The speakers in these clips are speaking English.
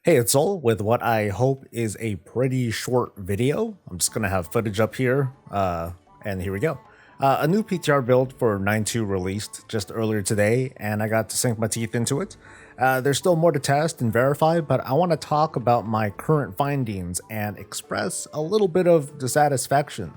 Hey, it's Soul with what I hope is a pretty short video. I'm just gonna have footage up here, and here we go. A new PTR build for 9.2 released just earlier today, and I got to sink my teeth into it. There's still more to test and verify, but I want to talk about my current findings and express a little bit of dissatisfaction.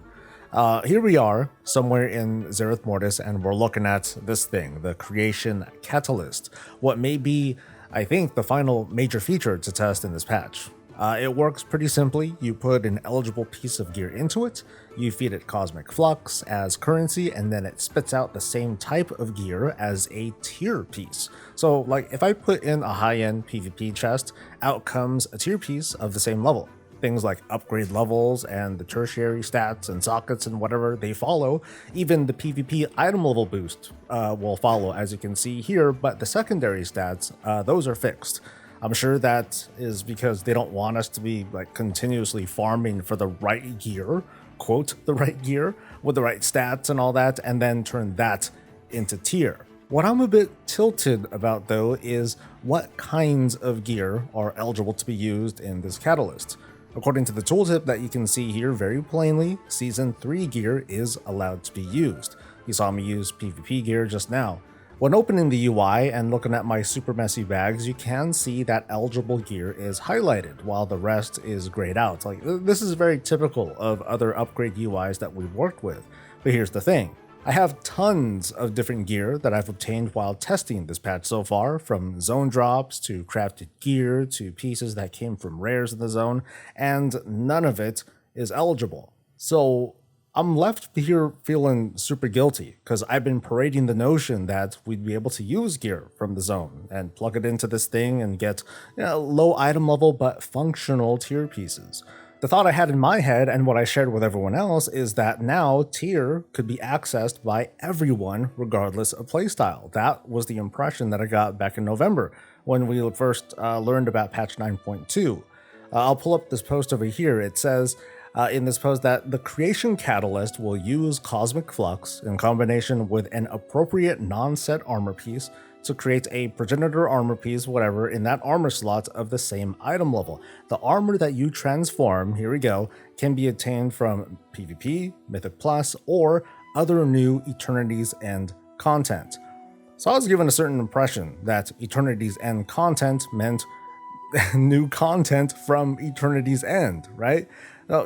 Here we are, somewhere in Zereth Mortis, and we're looking at this thing, the Creation Catalyst, what may be, I think, the final major feature to test in this patch. It works pretty simply. You put an eligible piece of gear into it, you feed it Cosmic Flux as currency, and then it spits out the same type of gear as a tier piece. So, like, if I put in a high-end PvP chest, out comes a tier piece of the same level. Things like upgrade levels and the tertiary stats and sockets and whatever they follow. Even the PvP item level boost will follow, as you can see here, but the secondary stats, those are fixed. I'm sure that is because they don't want us to be like continuously farming for the right gear, quote, the right gear, with the right stats and all that, and then turn that into tier. What I'm a bit tilted about though is what kinds of gear are eligible to be used in this catalyst. According to the tooltip that you can see here very plainly, Season 3 gear is allowed to be used. You saw me use PvP gear just now. When opening the UI and looking at my super messy bags, you can see that eligible gear is highlighted while the rest is grayed out. Like, this is very typical of other upgrade UIs that we've worked with. But here's the thing. I have tons of different gear that I've obtained while testing this patch so far, from zone drops to crafted gear to pieces that came from rares in the zone, and none of it is eligible. So I'm left here feeling super guilty because I've been parading the notion that we'd be able to use gear from the zone and plug it into this thing and get, low item level but functional tier pieces. The thought I had in my head and what I shared with everyone else is that now tier could be accessed by everyone regardless of playstyle. That was the impression that I got back in November when we first learned about patch 9.2. I'll pull up this post over here. It says in this post that the Creation Catalyst will use Cosmic Flux in combination with an appropriate non-set armor piece to create a progenitor armor piece, whatever, in that armor slot of the same item level. The armor that you transform, here we go, can be obtained from PvP, Mythic Plus, or other new Eternity's End content. So I was given a certain impression that Eternity's End content meant new content from Eternity's End, right?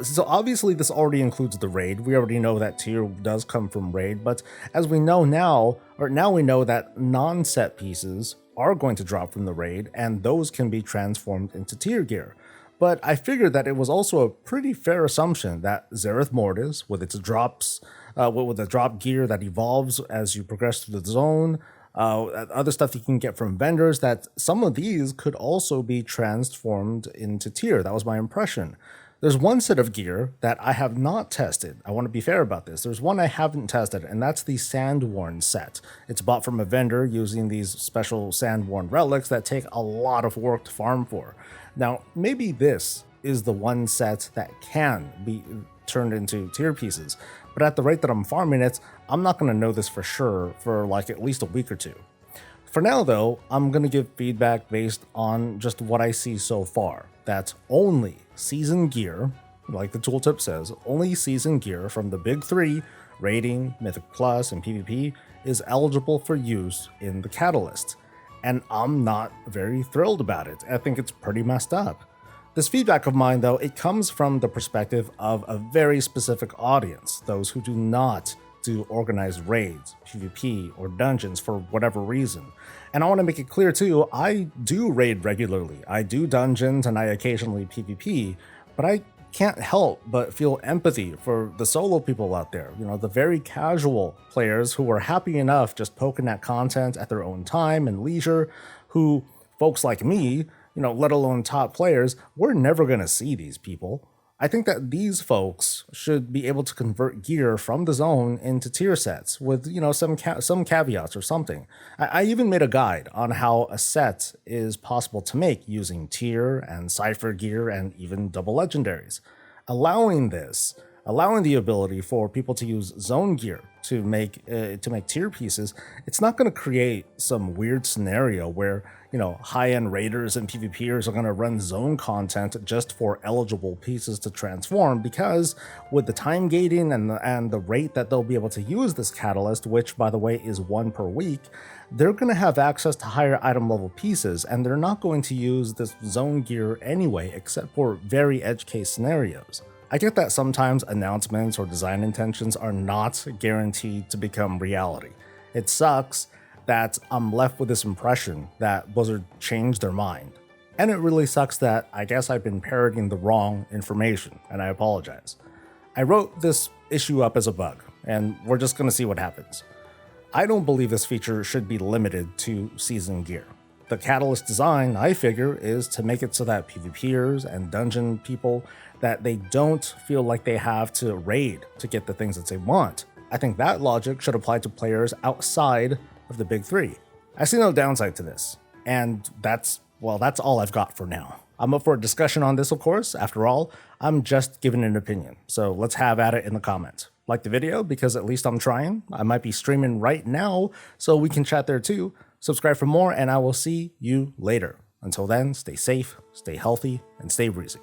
So obviously this already includes the raid. We already know that tier does come from raid, but as we know now, or now we know that non-set pieces are going to drop from the raid, and those can be transformed into tier gear. But I figured that it was also a pretty fair assumption that Zereth Mortis, with its drops, with the drop gear that evolves as you progress through the zone, other stuff you can get from vendors, that some of these could also be transformed into tier. That was my impression. There's one set of gear that I have not tested. I want to be fair about this. There's one I haven't tested, and that's the Sandworn set. It's bought from a vendor using these special Sandworn relics that take a lot of work to farm for. Now, maybe this is the one set that can be turned into tier pieces, but at the rate that I'm farming it, I'm not going to know this for sure for like at least a week or two. For now, though, I'm going to give feedback based on just what I see so far. That's only season gear, like the tooltip says, only season gear from the big three, raiding, Mythic Plus, and PvP, is eligible for use in the Catalyst. And I'm not very thrilled about it. I think it's pretty messed up. This feedback of mine, though, it comes from the perspective of a very specific audience, those who do not do organized raids, PvP, or dungeons for whatever reason. And I want to make it clear too, I do raid regularly, I do dungeons, and I occasionally PvP, but I can't help but feel empathy for the solo people out there, the very casual players who are happy enough just poking at content at their own time and leisure, who, folks like me, let alone top players, we're never going to see these people. I think that these folks should be able to convert gear from the zone into tier sets with, some caveats or something. I even made a guide on how a set is possible to make using tier and cipher gear and even double legendaries. Allowing the ability for people to use zone gear to make tier pieces, it's not going to create some weird scenario where, you know, high-end raiders and PvPers are going to run zone content just for eligible pieces to transform, because with the time gating and the rate that they'll be able to use this catalyst, which by the way is 1 per week, they're going to have access to higher item level pieces, and they're not going to use this zone gear anyway, except for very edge case scenarios. I get that sometimes announcements or design intentions are not guaranteed to become reality. It sucks that I'm left with this impression that Blizzard changed their mind. And it really sucks that I guess I've been parroting the wrong information, and I apologize. I wrote this issue up as a bug, and we're just going to see what happens. I don't believe this feature should be limited to season gear. The catalyst design, I figure, is to make it so that PvPers and dungeon people, that they don't feel like they have to raid to get the things that they want. I think that logic should apply to players outside of the big three. I see no downside to this, and that's all I've got for now. I'm up for a discussion on this, of course. After all, I'm just giving an opinion, so let's have at it in the comments. Like the video, because at least I'm trying. I might be streaming right now, so we can chat there too. Subscribe for more, and I will see you later. Until then, stay safe, stay healthy, and stay breezy.